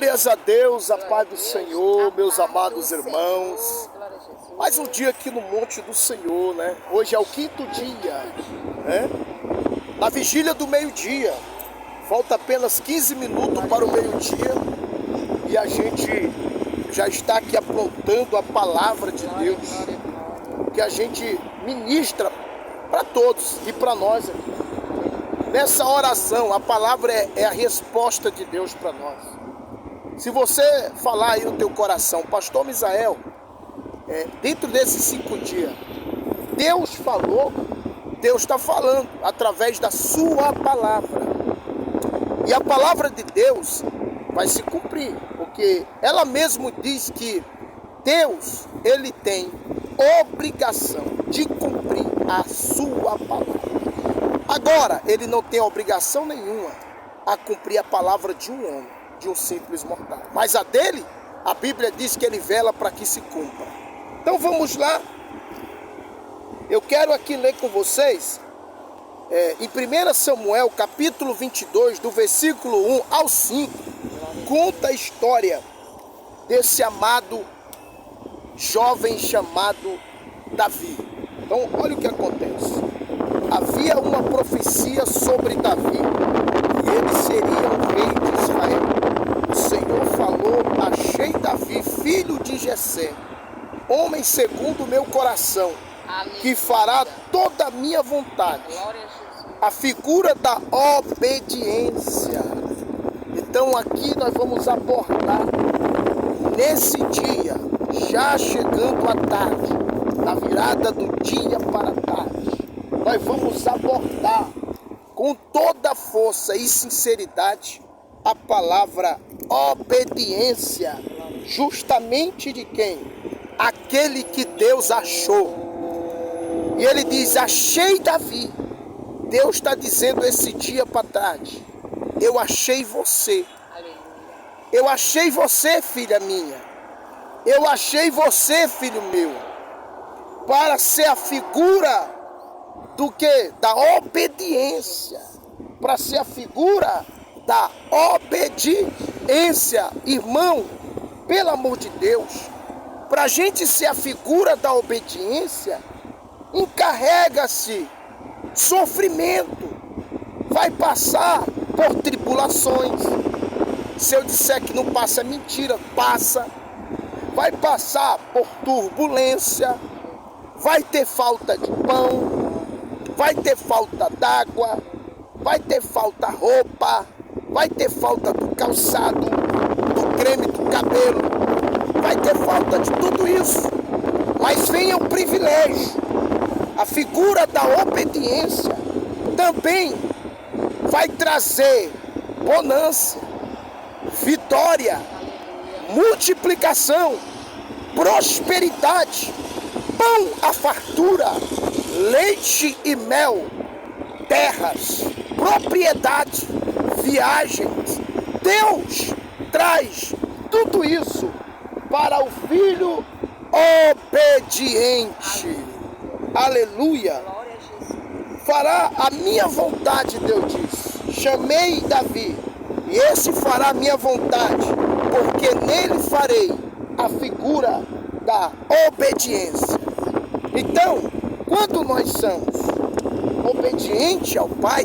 Glórias a Deus, a paz do Senhor, meus amados irmãos. Mais um dia aqui no Monte do Senhor, né? Hoje é o quinto dia, né? Na vigília do meio-dia. Falta apenas 15 minutos para o meio-dia. E a gente já está aqui aprontando a palavra de Deus, que a gente ministra para todos e para nós aqui. Nessa oração, a palavra é a resposta de Deus para nós. Se você falar aí no teu coração, Pastor Misael, dentro desses 5 dias, Deus falou, Deus está falando através da sua palavra. E a palavra de Deus vai se cumprir, porque ela mesmo diz que Deus, ele tem obrigação de cumprir a sua palavra. Agora, ele não tem obrigação nenhuma a cumprir a palavra de um homem, de um simples mortal. Mas a dele, a Bíblia diz que ele vela para que se cumpra. Então vamos lá. Eu quero aqui ler com vocês, em 1 Samuel, capítulo 22, do versículo 1 ao 5, conta a história desse amado jovem chamado Davi. Então, olha o que acontece. Havia uma profecia sobre Davi, e ele seria o rei de Israel. O Senhor falou: achei Davi, filho de Jessé, homem segundo o meu coração, que fará toda a minha vontade. A figura da obediência. Então aqui nós vamos abordar, nesse dia, já chegando à tarde, na virada do dia para a tarde, nós vamos abordar com toda a força e sinceridade a palavra obediência, justamente de quem? Aquele que Deus achou. E ele diz: achei Davi. Deus está dizendo esse dia para trás: eu achei você. Eu achei você, filha minha. Eu achei você, filho meu, para ser a figura do que? Da obediência. Para ser a figura da obediência. Irmão, pelo amor de Deus, para a gente ser a figura da obediência, encarrega-se sofrimento. Vai passar por tribulações. Se eu disser que não passa, é mentira, passa. Vai passar por turbulência. Vai ter falta de pão. Vai ter falta d'água, vai ter falta roupa, vai ter falta do calçado, do creme do cabelo, vai ter falta de tudo isso. Mas venha o privilégio, a figura da obediência também vai trazer bonança, vitória, multiplicação, prosperidade, pão à fartura, leite e mel, terras, propriedade, viagens. Deus traz tudo isso para o filho obediente. Aleluia. Fará a minha vontade, Deus diz. Chamei Davi, e esse fará a minha vontade, porque nele farei a figura da obediência. Então, quando nós somos obedientes ao Pai,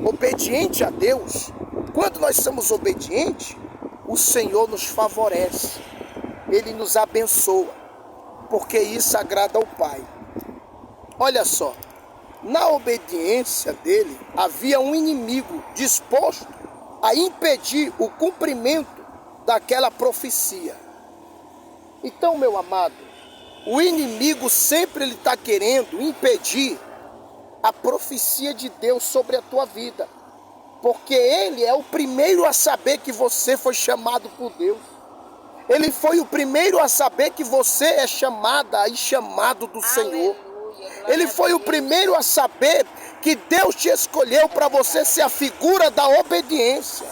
obedientes a Deus, quando nós somos obedientes, o Senhor nos favorece, Ele nos abençoa, porque isso agrada ao Pai. Olha só, na obediência dele, havia um inimigo disposto a impedir o cumprimento daquela profecia. Então, meu amado, o inimigo sempre ele está querendo impedir a profecia de Deus sobre a tua vida. Porque ele é o primeiro a saber que você foi chamado por Deus. Ele foi o primeiro a saber que você é chamada e chamado do Senhor. Ele foi o primeiro a saber que Deus te escolheu para você ser a figura da obediência.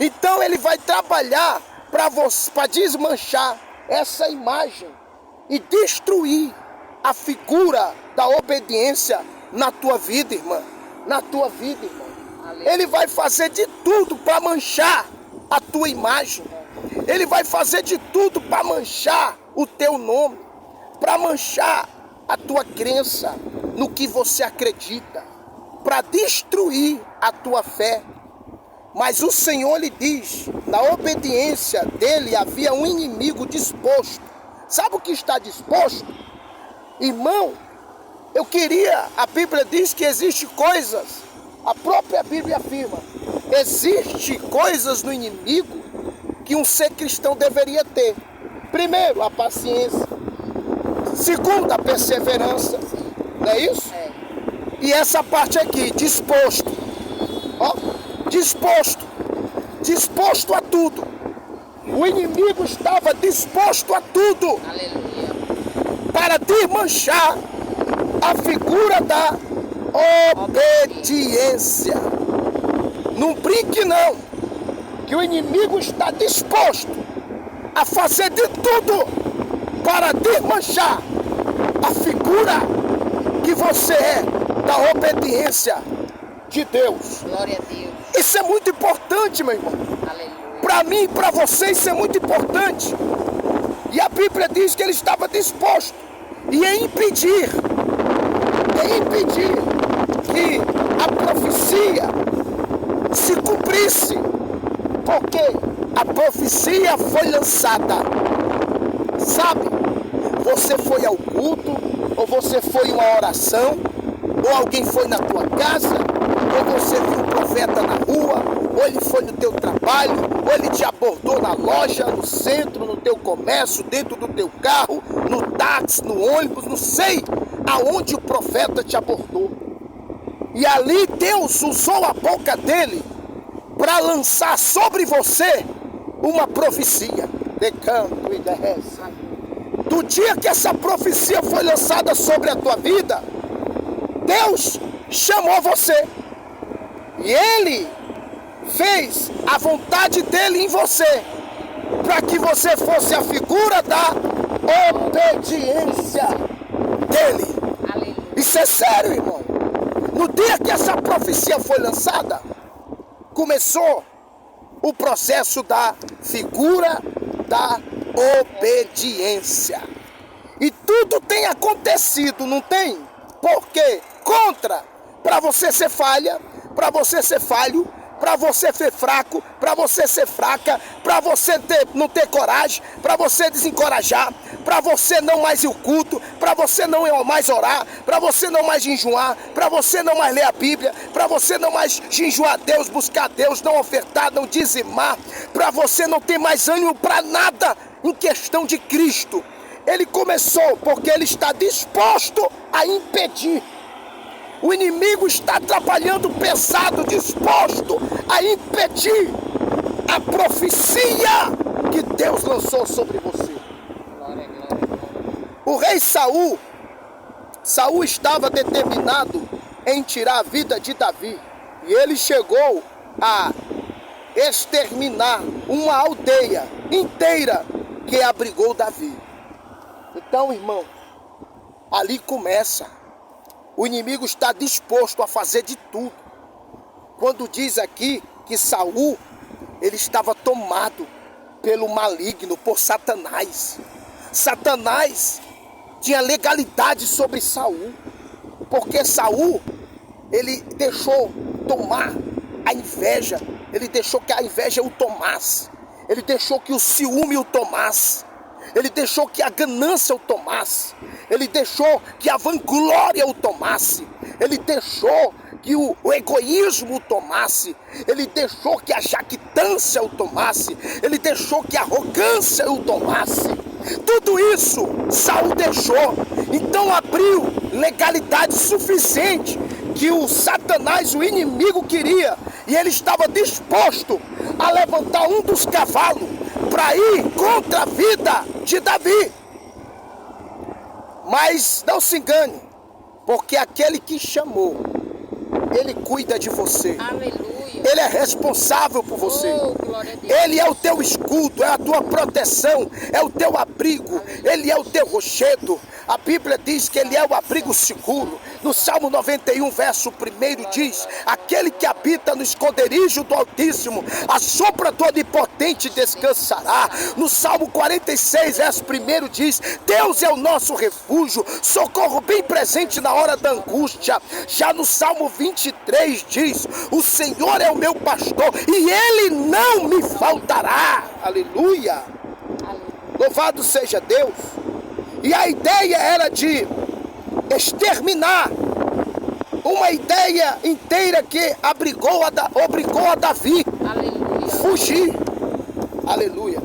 Então ele vai trabalhar para desmanchar essa imagem e destruir a figura da obediência na tua vida, irmã. Na tua vida, irmão. Ele vai fazer de tudo para manchar a tua imagem. Ele vai fazer de tudo para manchar o teu nome, para manchar a tua crença no que você acredita, para destruir a tua fé. Mas o Senhor lhe diz, na obediência dele havia um inimigo disposto. Sabe o que está disposto? Irmão, a Bíblia diz que existe coisas, a própria Bíblia afirma, existe coisas no inimigo que um ser cristão deveria ter. Primeiro, a paciência. Segundo, a perseverança. Não é isso? E essa parte aqui, disposto. Ó, disposto a tudo. O inimigo estava disposto a tudo. Aleluia. Para desmanchar a figura da obediência. Não brinque não, que o inimigo está disposto a fazer de tudo para desmanchar a figura que você é da obediência de Deus. Glória a Deus. Isso é muito importante, meu irmão. Aleluia. Para mim e para você isso é muito importante. E a Bíblia diz que ele estava disposto em impedir que a profecia se cumprisse, porque a profecia foi lançada. Sabe, você foi ao culto, ou você foi em uma oração, ou alguém foi na tua casa, ou você viu um profeta na rua, ou ele foi no teu trabalho, ou ele te abordou na loja, no centro, no teu comércio, dentro do teu carro, no táxi, no ônibus, não sei aonde o profeta te abordou. E ali Deus usou a boca dele para lançar sobre você uma profecia. Decanto e derreza. Do dia que essa profecia foi lançada sobre a tua vida, Deus chamou você. E Ele fez a vontade dele em você, para que você fosse a figura da obediência dele. Aleluia. Isso é sério, irmão. No dia que essa profecia foi lançada, começou o processo da figura da obediência. E tudo tem acontecido, não tem? Porque para você ser falha, para você ser falho, para você ser fraco, para você ser fraca, para você não ter coragem, para você desencorajar, para você não mais ir ao culto, para você não mais orar, para você não mais jejuar, para você não mais ler a Bíblia, para você não mais jejuar a Deus, buscar a Deus, não ofertar, não dizimar, para você não ter mais ânimo para nada em questão de Cristo. Ele começou porque ele está disposto a impedir. O inimigo está trabalhando pesado, disposto a impedir a profecia que Deus lançou sobre você. Glória, glória, glória. O rei Saul estava determinado em tirar a vida de Davi. E ele chegou a exterminar uma aldeia inteira que abrigou Davi. Então, irmão, ali começa. O inimigo está disposto a fazer de tudo. Quando diz aqui que Saul, ele estava tomado pelo maligno, por Satanás. Satanás tinha legalidade sobre Saul, porque Saul, ele deixou tomar a inveja, ele deixou que a inveja o tomasse, ele deixou que o ciúme o tomasse, ele deixou que a ganância o tomasse, ele deixou que a vanglória o tomasse, ele deixou que o egoísmo o tomasse, ele deixou que a jactância o tomasse, ele deixou que a arrogância o tomasse. Tudo isso Saul deixou. Então abriu legalidade suficiente que o Satanás, o inimigo, queria, e ele estava disposto a levantar um dos cavalos para ir contra a vida de Davi. Mas não se engane, porque aquele que chamou, ele cuida de você. Aleluia. Ele é responsável por você. Oh, glória a Deus. Ele é o teu escudo, é a tua proteção, é o teu abrigo, ele é o teu rochedo. A Bíblia diz que ele é o abrigo seguro. No Salmo 91, verso 1 diz: aquele que habita no esconderijo do Altíssimo, a sombra do Onipotente descansará. No Salmo 46, verso 1 diz: Deus é o nosso refúgio, socorro bem presente na hora da angústia. Já no Salmo 23 diz: o Senhor é o meu pastor e Ele não me faltará. Aleluia! Louvado seja Deus! E a ideia era de exterminar, uma ideia inteira que obrigou a Davi fugir. Aleluia!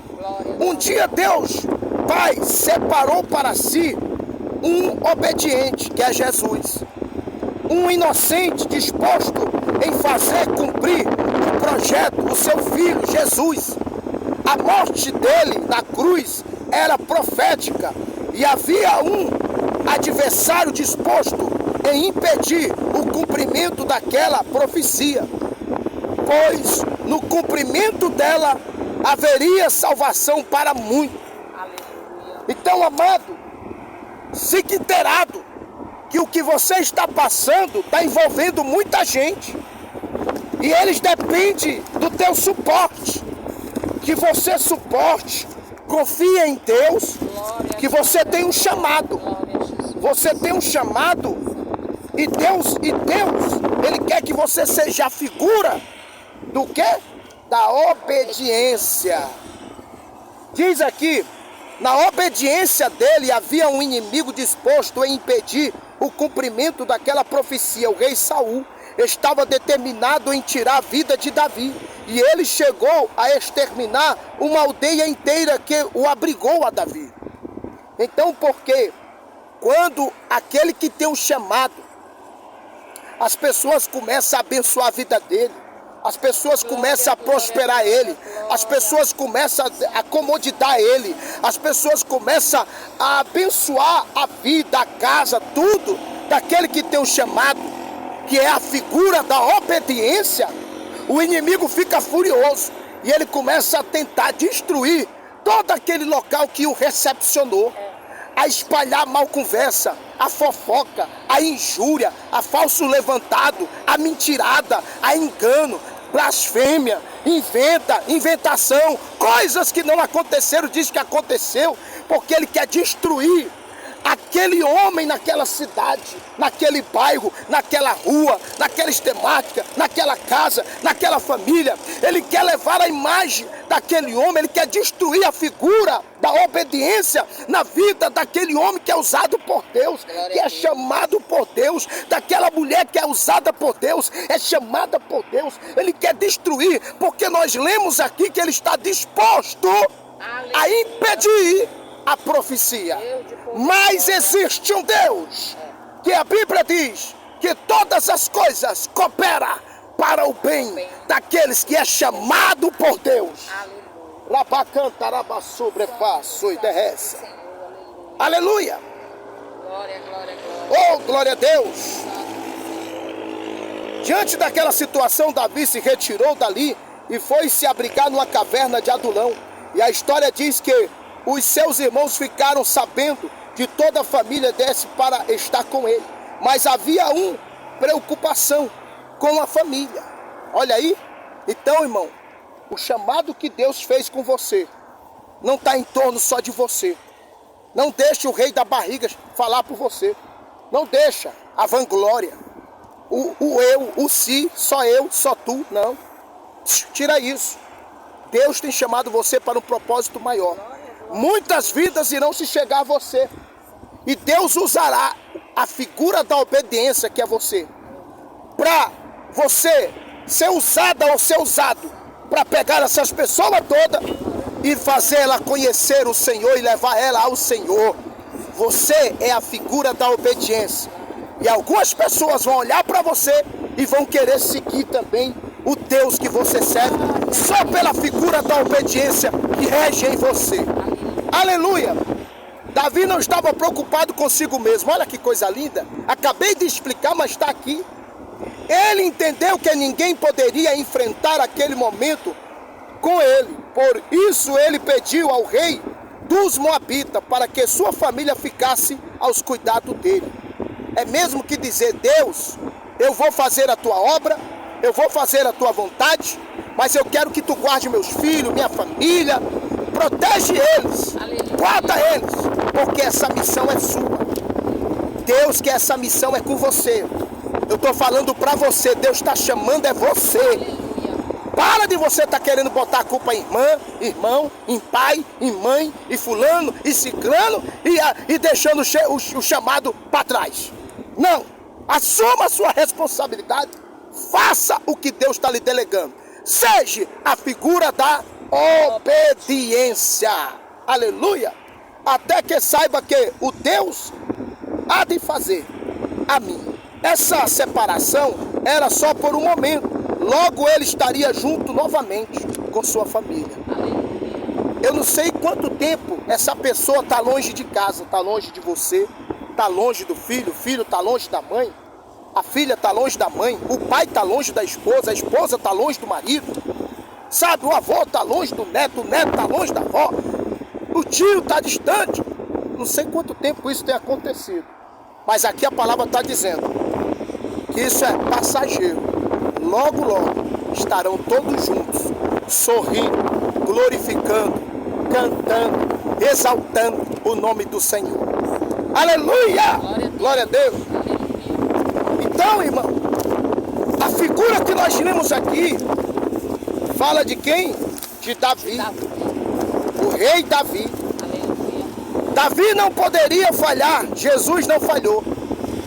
Um dia Deus, Pai, separou para si um obediente, que é Jesus. Um inocente disposto em fazer cumprir o projeto, o seu filho, Jesus. A morte dele na cruz era profética e havia um adversário disposto em impedir o cumprimento daquela profecia, pois no cumprimento dela haveria salvação para muitos. Então, amado, fique inteirado que o que você está passando está envolvendo muita gente e eles dependem do teu suporte, que você suporte, confia em Deus, que você tem um chamado. Você tem um chamado e Deus, Ele quer que você seja a figura do quê? Da obediência. Diz aqui, na obediência dele havia um inimigo disposto em impedir o cumprimento daquela profecia. O rei Saul estava determinado em tirar a vida de Davi. E ele chegou a exterminar uma aldeia inteira que o abrigou a Davi. Então, por quê? Quando aquele que tem um chamado, as pessoas começam a abençoar a vida dele, as pessoas começam a prosperar ele, as pessoas começam a acomodar ele, as pessoas começam a abençoar a vida, a casa, tudo daquele que tem um chamado, que é a figura da obediência. O inimigo fica furioso e ele começa a tentar destruir todo aquele local que o recepcionou, a espalhar a malconversa, a fofoca, a injúria, a falso levantado, a mentirada, a engano, blasfêmia, inventação, coisas que não aconteceram, diz que aconteceu, porque ele quer destruir aquele homem naquela cidade, naquele bairro, naquela rua, naquela estemática, naquela casa, naquela família. Ele quer levar a imagem daquele homem, ele quer destruir a figura da obediência na vida daquele homem que é usado por Deus, que é chamado por Deus, daquela mulher que é usada por Deus, é chamada por Deus. Ele quer destruir, porque nós lemos aqui que ele está disposto a impedir a profecia. Mas existe um Deus que a Bíblia diz que todas as coisas cooperam para o bem daqueles que é chamado por Deus. Aleluia. Oh, glória a Deus. Diante daquela situação, Davi se retirou dali e foi se abrigar numa caverna de Adulão. E a história diz que os seus irmãos ficaram sabendo de toda a família desse para estar com ele. Mas havia uma preocupação com a família. Olha aí. Então, irmão, o chamado que Deus fez com você não está em torno só de você. Não deixe o rei da barriga falar por você. Não deixa a vanglória, o eu, o si, só eu, só tu. Não. Tira isso. Deus tem chamado você para um propósito maior. Muitas vidas irão se chegar a você. E Deus usará a figura da obediência, que é você, para você ser usada ou ser usado para pegar essas pessoas todas e fazer ela conhecer o Senhor e levar ela ao Senhor. Você é a figura da obediência. E algumas pessoas vão olhar para você e vão querer seguir também o Deus que você serve, só pela figura da obediência que rege em você. Aleluia! Davi não estava preocupado consigo mesmo. Olha que coisa linda. Acabei de explicar, mas está aqui. Ele entendeu que ninguém poderia enfrentar aquele momento com ele. Por isso ele pediu ao rei dos Moabitas para que sua família ficasse aos cuidados dele. é mesmo que dizer: Deus, eu vou fazer a tua obra, eu vou fazer a tua vontade, mas eu quero que tu guarde meus filhos, minha família, protege eles, guarda eles, porque essa missão é sua. Deus, que essa missão é com você. Eu estou falando para você, Deus está chamando é você. Para de você estar querendo botar a culpa em irmã, irmão, em pai, em mãe, e fulano, e ciclano, e deixando o chamado para trás. Não, assuma a sua responsabilidade, faça o que Deus está lhe delegando. Seja a figura da obediência. Aleluia. Até que saiba que o Deus há de fazer a mim. Essa separação era só por um momento. Logo ele estaria junto novamente com sua família. Eu não sei quanto tempo essa pessoa está longe de casa, está longe de você, está longe do filho, o filho está longe da mãe, a filha está longe da mãe, o pai está longe da esposa, a esposa está longe do marido, sabe, o avô está longe do neto, o neto está longe da avó, o tio está distante. Não sei quanto tempo isso tem acontecido, mas aqui a palavra está dizendo que isso é passageiro. Logo, logo, estarão todos juntos, sorrindo, glorificando, cantando, exaltando o nome do Senhor. Aleluia! Glória a Deus! Então, irmão, a figura que nós lemos aqui fala de quem? De Davi, o rei Davi. Davi não poderia falhar, Jesus não falhou.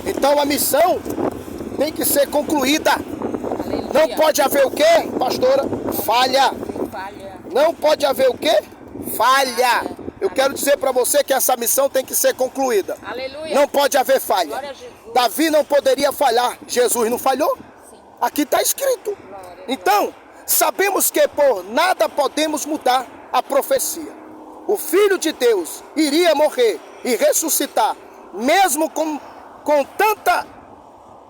Então a missão tem que ser concluída. Não pode haver o quê, pastora? Falha. Não pode haver o quê? Falha. Eu quero dizer para você que essa missão tem que ser concluída. Aleluia. Não pode haver falha. Davi não poderia falhar. Jesus não falhou? Sim. Aqui está escrito. Então, sabemos que por nada podemos mudar a profecia. O Filho de Deus iria morrer e ressuscitar, mesmo com tanta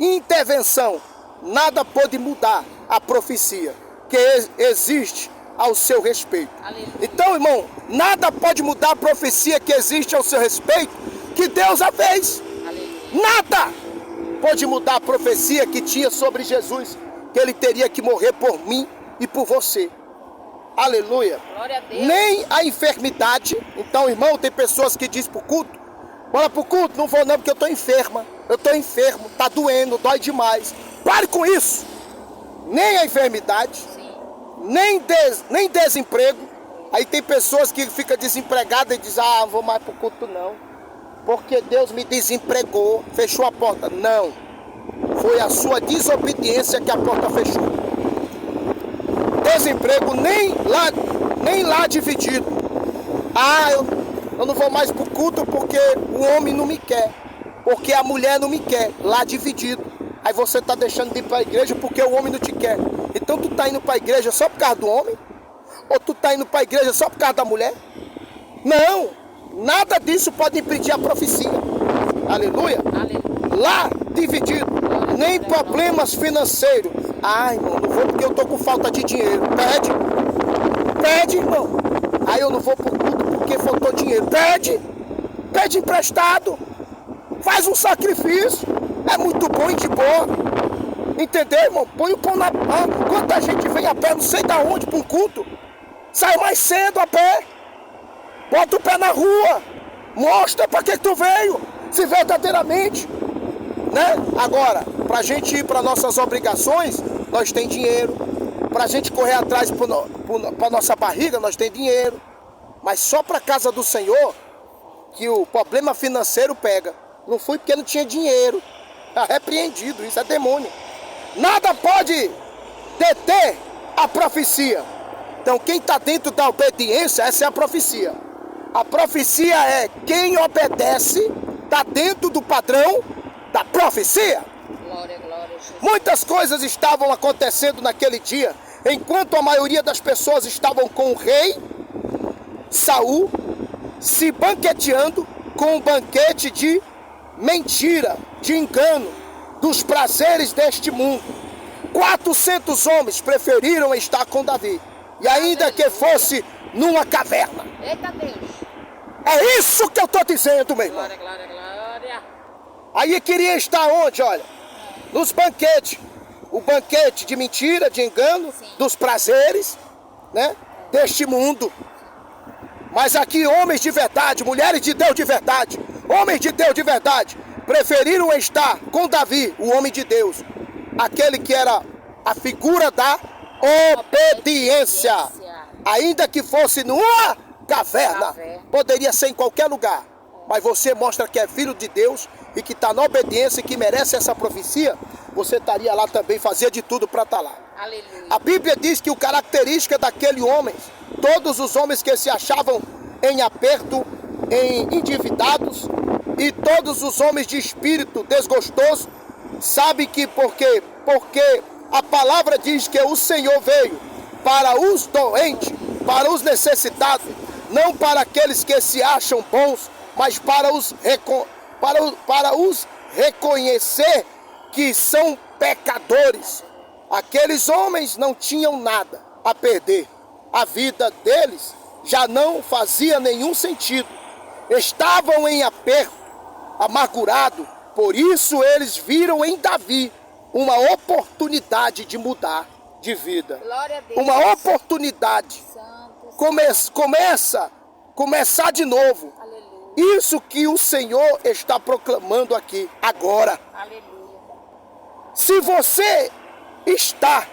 intervenção. Nada pode mudar a profecia que existe ao seu respeito. Aleluia. Então, irmão, nada pode mudar a profecia que existe ao seu respeito, que Deus a fez. Aleluia. Nada pode mudar a profecia que tinha sobre Jesus, que ele teria que morrer por mim e por você. Aleluia. Glória a Deus. Nem a enfermidade. Então, irmão, tem pessoas que dizem pro culto: bora pro culto, não vou não porque eu estou enferma. Eu estou enfermo, tá doendo, dói demais. Pare com isso. Nem a enfermidade, nem desemprego. Aí tem pessoas que ficam desempregadas e dizem: ah, não vou mais pro culto não, porque Deus me desempregou, fechou a porta. Não, foi a sua desobediência que a porta fechou. Desemprego nem lá dividido. Ah, eu não vou mais pro culto porque o homem não me quer, porque a mulher não me quer, lá dividido. Aí você está deixando de ir para a igreja porque o homem não te quer. Então tu está indo para a igreja só por causa do homem? Ou tu está indo para a igreja só por causa da mulher? Não, nada disso pode impedir a profecia. Aleluia. Lá dividido, nem problemas financeiros. Ai, irmão, não vou porque eu estou com falta de dinheiro. Pede, irmão. Aí eu não vou pro culto porque faltou dinheiro. Pede emprestado. Faz um sacrifício. É muito bom e de boa. Entendeu, irmão? Põe o pão na mão. Quanta gente vem a pé, não sei da onde, para um culto. Sai mais cedo a pé. Bota o pé na rua. Mostra para que tu veio. Se verdadeiramente. Né? Agora, para a gente ir para nossas obrigações, nós tem dinheiro. Para a gente correr atrás para nossa barriga, nós tem dinheiro. Mas só para a casa do Senhor, que o problema financeiro pega. Não foi porque não tinha dinheiro. Está repreendido, isso é demônio. Nada pode deter a profecia. Então quem está dentro da obediência, essa é a profecia. A profecia é quem obedece, está dentro do padrão da profecia. Glória, glória, Jesus. Muitas coisas estavam acontecendo naquele dia, enquanto a maioria das pessoas estavam com o rei Saul, se banqueteando com um banquete de mentira, de engano, dos prazeres deste mundo. 400 homens preferiram estar com Davi, e ainda que fosse numa caverna. Eita Deus! É isso que eu estou dizendo, meu irmão. Glória, glória, glória. Aí queria estar onde, olha? Nos banquetes. O banquete de mentira, de engano, Sim. dos prazeres, né? Deste mundo. Mas aqui homens de verdade, mulheres de Deus de verdade, homens de Deus de verdade, preferiram estar com Davi, o homem de Deus, aquele que era a figura da obediência. Ainda que fosse numa caverna, poderia ser em qualquer lugar. Mas você mostra que é filho de Deus e que está na obediência e que merece essa profecia, você estaria lá também, fazia de tudo para estar lá. Aleluia. A Bíblia diz que o característica daquele homem, todos os homens que se achavam em aperto, em endividados, e todos os homens de espírito desgostoso, sabe que por quê? Porque a palavra diz que o Senhor veio para os doentes, para os necessitados, não para aqueles que se acham bons, mas para os reconhecer que são pecadores. Aqueles homens não tinham nada a perder. A vida deles já não fazia nenhum sentido. Estavam em aperto, amargurado. Por isso eles viram em Davi uma oportunidade de mudar de vida. Glória a Deus. Uma oportunidade. Santo. Começar de novo. Aleluia. Isso que o Senhor está proclamando aqui, agora. Aleluia. Se você está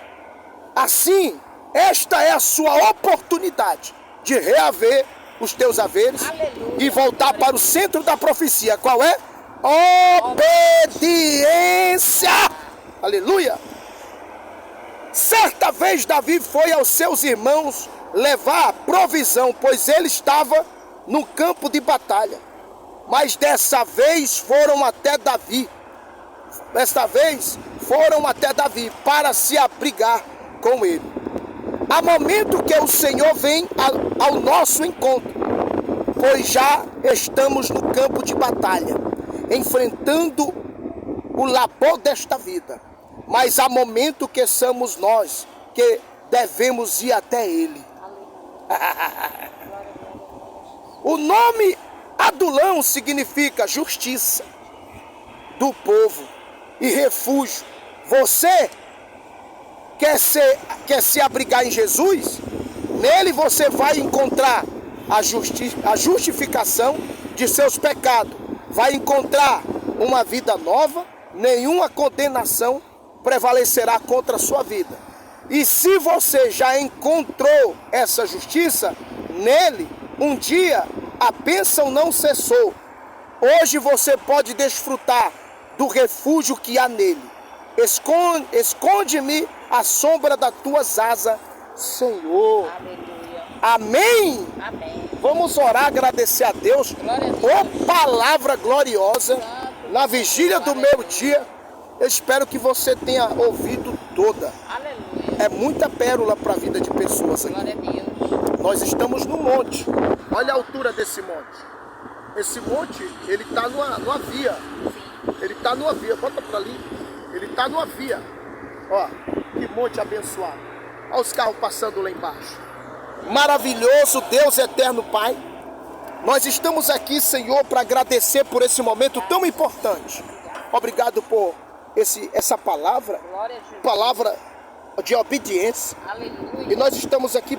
assim, esta é a sua oportunidade de reaver os teus haveres. Aleluia. E voltar para o centro da profecia. Qual é? Obediência. Aleluia. Certa vez Davi foi aos seus irmãos levar provisão, pois ele estava no campo de batalha. Mas dessa vez foram até Davi. Desta vez foram até Davi para se abrigar com ele. Há momento que o Senhor vem ao nosso encontro, pois já estamos no campo de batalha, enfrentando o labor desta vida. Mas há momento que somos nós que devemos ir até Ele. O nome Adulão significa justiça do povo e refúgio. Você quer se abrigar em Jesus? Nele você vai encontrar a justificação de seus pecados. Vai encontrar uma vida nova, nenhuma condenação prevalecerá contra a sua vida. E se você já encontrou essa justiça, nele, um dia a bênção não cessou. Hoje você pode desfrutar do refúgio que há nele. Esconde-me à sombra das tuas asas, Senhor. Aleluia. Amém? Amém. Vamos orar, agradecer a Deus. Glória a Deus. Ô palavra gloriosa, na vigília do meu dia. Eu espero que você tenha ouvido toda. Aleluia. É muita pérola para a vida de pessoas aqui. Glória a Deus. Nós estamos no monte. Olha a altura desse monte. Esse monte, ele está numa via. Ele está numa via. Bota para ali. Ele está numa via. Ó, que monte abençoado. Olha os carros passando lá embaixo. Maravilhoso Deus eterno Pai. Nós estamos aqui, Senhor, para agradecer por esse momento tão importante. Obrigado por essa palavra. Glória a Jesus. Palavra de obediência. Aleluia. E nós estamos aqui